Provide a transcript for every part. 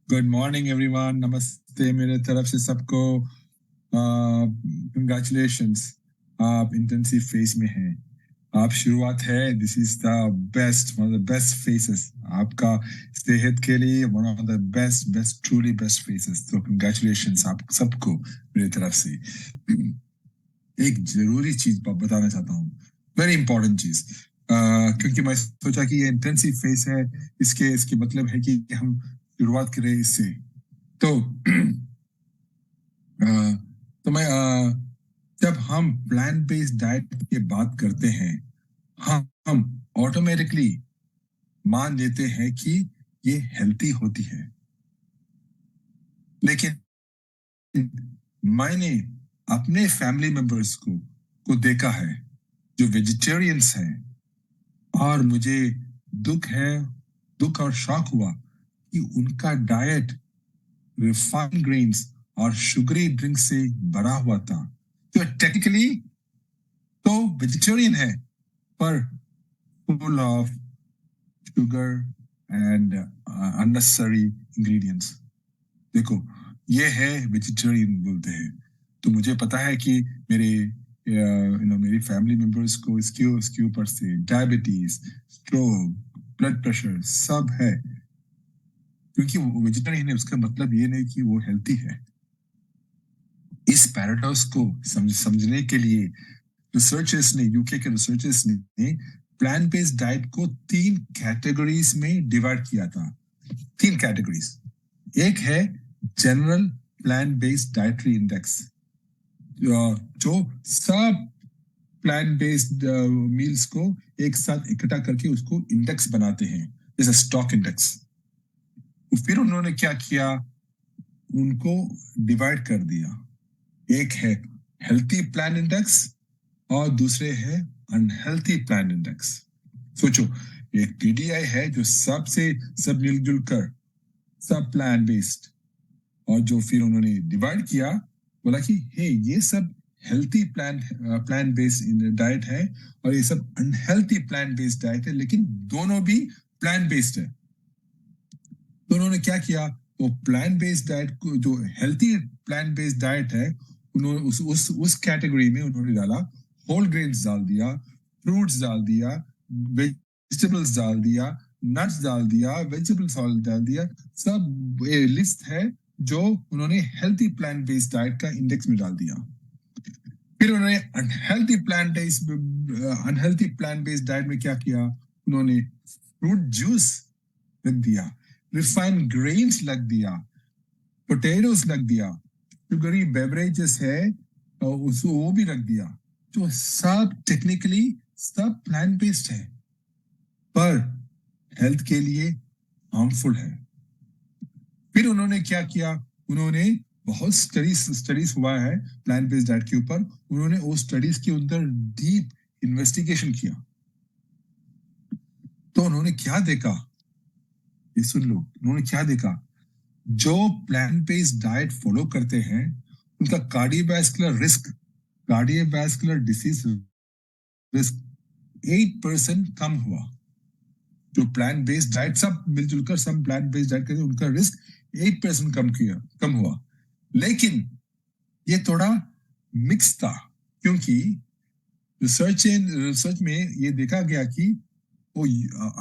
Good morning everyone, नमस्ते मेरे तरफ से सबको। कंग्रेचुलेशंस, आप इंटेंसिव फेज में हैं। आप शुरुआत है, this is the best, one of the best faces आपका सेहत के लिए, one of the best best truly best faces. तो कंग्रेचुलेशंस आप सबको मेरी तरफ से। एक जरूरी चीज बताना चाहता हूँ, वेरी इंपॉर्टेंट चीज, क्योंकि मैं सोचा कि ये इंटेंसिव फेज है, इसके इसके मतलब है कि हम शुरुआत करें इससे। तो तो मैं जब हम प्लांट बेस्ड डाइट की बात करते हैं, हम ऑटोमेटिकली मान लेते हैं कि ये हेल्थी होती है। लेकिन मैंने अपने फैमिली मेंबर्स को देखा है जो वेजिटेरियंस हैं, और मुझे दुख और शॉक हुआ कि उनका डाइट रिफाइंड ग्रेन्स और शुगरी ड्रिंक से भरा हुआ था। तो टेक्निकली तो वेजिटेरियन है, पर full of sugar and unnecessary ingredients. देखो, ये है वेजिटेरियन बोलते हैं। तो मुझे पता है कि मेरी फैमिली मेंबर्स को इसके ऊपर से डायबिटीज, स्ट्रोक, ब्लड प्रेशर सब है। क्योंकि वो वेजिटेरियन है उसका मतलब ये नहीं कि वो हेल्थी है। इस पैराडॉक्स को समझने के लिए रिसर्चर्स ने, यूके के रिसर्चर्स ने प्लांट बेस्ड डाइट को 3 कैटेगरीज में डिवाइड किया था। 3 कैटेगरीज। एक है general plant based dietary index, जो सब प्लांट बेस्ड मील्स को एक साथ इकट्ठा करके उसको इंडेक्स बनाते हैं, जैसे स्टॉक इंडेक्स। फिर उन्होंने क्या किया, उनको डिवाइड कर दिया। एक है हेल्थी प्लांट इंडेक्स और दूसरे है अनहेल्थी प्लांट इंडेक्स। सोचो, एक टीडीआई है जो सब मिलजुल कर सब प्लांट बेस्ड, और जो फिर उन्होंने डिवाइड किया, बोला कि हे, ये सब हेल्थी प्लांट बेस्ड डाइट है और ये सब अनहेल्थी प्लांट बेस्ड डाइट है, लेकिन दोनों भी प्लांट बेस्ड है। तो उन्होंने क्या किया, वो प्लांट बेस्ड डाइट को, जो हेल्थी प्लांट बेस्ड डाइट है, उन्होंने उस कैटेगरी में उन्होंने डाला होल ग्रेन्स डाल दिया, फ्रूट्स डाल दिया, वेजिटेबल्स डाल दिया, नट्स डाल दिया, वेजिटेबल्स डाल दिया। सब लिस्ट है जो उन्होंने हेल्थी प्लांट बेस्ड डाइट का इंडेक्स में डाल दिया। फिर उन्होंने अनहेल्थी प्लांट बेस्ड डाइट में क्या किया, उन्होंने फ्रूट जूस रख दिया, रिफाइंड ग्रेन्स लग दिया, पोटैटोस लग दिया, शुगरी बेवरेजेस है उसको वो भी रख दिया। तो सब टेक्निकली सब प्लांट बेस्ड है, पर हेल्थ के लिए हार्मफुल है। फिर उन्होंने क्या किया, उन्होंने बहुत स्टडीज हुआ है प्लांट बेस्ड डाइट के ऊपर, उन्होंने वो स्टडीज के अंदर डीप इन्वेस्टिगेशन किया। तो उन्होंने क्या देखा, ये सुन लो, उन्होंने क्या देखा, जो प्लांट बेस्ड डाइट फॉलो करते हैं उनका कार्डियोवैस्कुलर डिसीज रिस्क 8% कम हुआ। जो प्लांट बेस्ड डाइट सब मिलजुल कर सब प्लांट बेस्ड डाइट करते, उनका रिस्क 8% कम हुआ। लेकिन ये थोड़ा मिक्स था, क्योंकि रिसर्च में ये देखा गया कि वो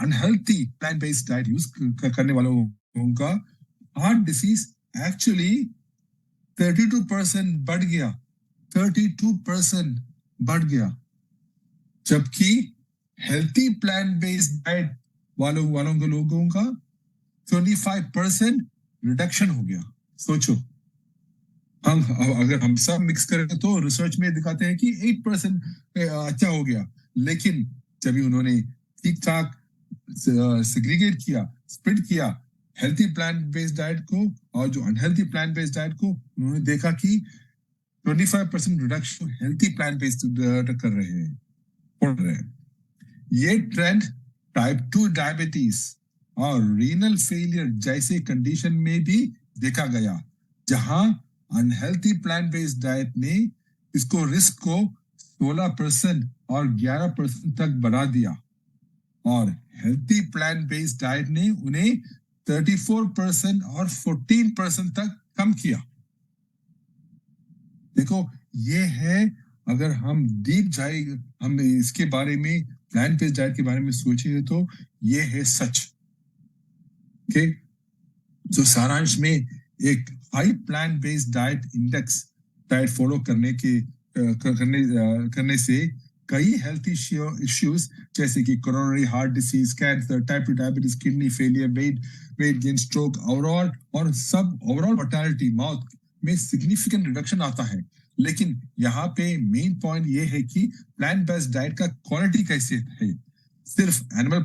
unhealthy plant based diet use करने वालों का हार्ट डिसीज एक्चुअली 32% बढ़ गया, 32% बढ़ गया। जबकि हेल्थी प्लांट बेस्ड डाइट वालों के लोगों का 25% रिडक्शन हो गया। सोचो, अगर हम सब मिक्स करें तो रिसर्च में दिखाते हैं कि 8% अच्छा हो गया। लेकिन जब उन्होंने ठीक ठाक सेग्रीगेट किया, स्प्लिट किया हेल्थी प्लांट बेस्ड डाइट को और जो अनहेल्थी प्लांट बेस्ड डाइट को, उन्होंने देखा कि 25% रिडक्शन हेल्थी प्लांट बेस्ड कर रहे हैं। ये ट्रेंड टाइप 2 डायबिटीज और रीनल फेलियर जैसे कंडीशन में भी देखा गया, जहां अनहेल्थी प्लांट बेस्ड डाइट ने इसको रिस्क को 16% और 11% तक बढ़ा दिया, और हेल्थी प्लांट बेस्ड डाइट ने उन्हें 34% और 14% तक कम किया। देखो, ये है, अगर हम डीप जाए, हम इसके बारे में, प्लांट बेस्ड डाइट के बारे में सोचेंगे तो ये है सच। ओके, तो सारांश में, एक high plant based diet index diet follow करने से कई हेल्थ इश्यूज जैसे कि coronary heart disease, cancer, type 2 diabetes, kidney failure, weight gain, stroke, overall mortality, मौत में सिग्निफिकेंट रिडक्शन आता है। लेकिन यहाँ पे मेन पॉइंट ये है कि प्लांट बेस्ड डाइट का क्वालिटी कैसे है। सिर्फ एनिमल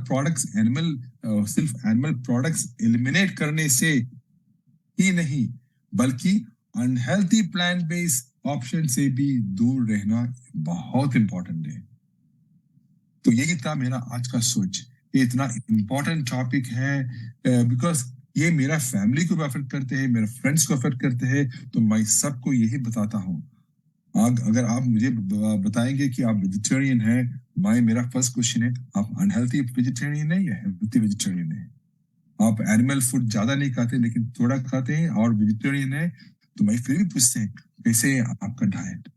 प्रोडक्ट्स एलिमिनेट करने से ही नहीं, बल्कि अनहेल्थी प्लांट बेस्ड ऑप्शन से भी दूर रहना बहुत इंपॉर्टेंट है। तो यही था मेरा आज का सोच। ये इतना इंपॉर्टेंट टॉपिक है बिकॉज ये मेरा फैमिली को भी अफेक्ट करते हैं, मेरे फ्रेंड्स को अफेक्ट करते हैं, तो मैं सबको यही बताता हूँ। अगर आप मुझे बताएंगे कि आप वेजिटेरियन हैं, मेरा फर्स्ट क्वेश्चन है, आप अनहेल्थी वेजिटेरियन है या हेल्थी वेजिटेरियन है? आप एनिमल फूड ज्यादा नहीं खाते लेकिन थोड़ा खाते हैं और वेजिटेरियन है, तो मैं फिर भी पूछते हैं कैसे है आपका डाइट।